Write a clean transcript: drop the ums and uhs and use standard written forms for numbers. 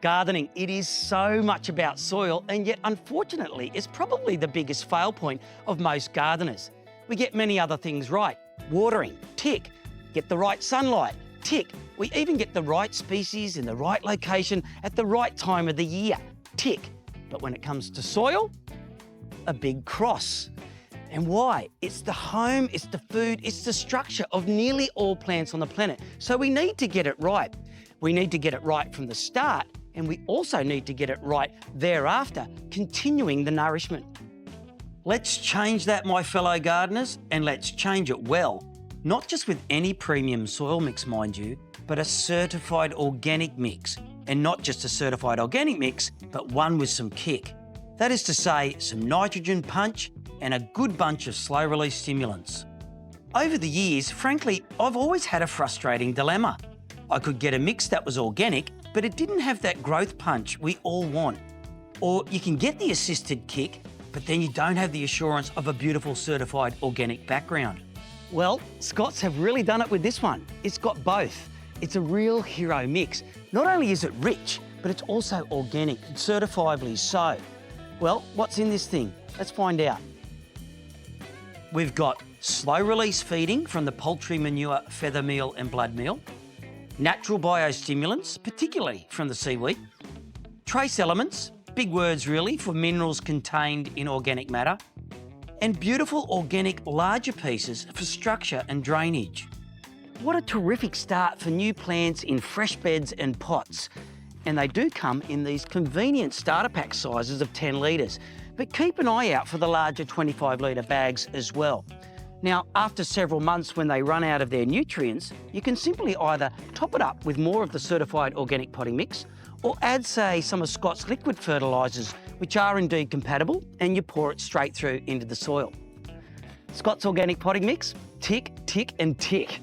Gardening, it is so much about soil, and yet unfortunately it's probably the biggest fail point of most gardeners. We get many other things right. Watering, tick. Get the right sunlight, tick. We even get the right species in the right location at the right time of the year, tick. But when it comes to soil, a big cross. And why? It's the home, it's the food, it's the structure of nearly all plants on the planet. So we need to get it right. We need to get it right from the start, and we also need to get it right thereafter, continuing the nourishment. Let's change that, my fellow gardeners, and let's change it well. Not just with any premium soil mix, mind you, but a certified organic mix. And not just a certified organic mix, but one with some kick. That is to say, some nitrogen punch and a good bunch of slow-release stimulants. Over the years, frankly, I've always had a frustrating dilemma. I could get a mix that was organic, but it didn't have that growth punch we all want. Or you can get the assisted kick, but then you don't have the assurance of a beautiful certified organic background. Well, Scott's have really done it with this one. It's got both. It's a real hero mix. Not only is it rich, but it's also organic, certifiably so. Well, what's in this thing? Let's find out. We've got slow release feeding from the poultry manure, feather meal and blood meal, natural biostimulants, particularly from the seaweed, trace elements, big words really for minerals contained in organic matter, and beautiful organic larger pieces for structure and drainage. What a terrific start for new plants in fresh beds and pots. And they do come in these convenient starter pack sizes of 10 litres. But keep an eye out for the larger 25 litre bags as well. Now, after several months when they run out of their nutrients, you can simply either top it up with more of the certified organic potting mix, or add, say, some of Scott's liquid fertilisers, which are indeed compatible, and you pour it straight through into the soil. Scott's organic potting mix, tick, tick and tick.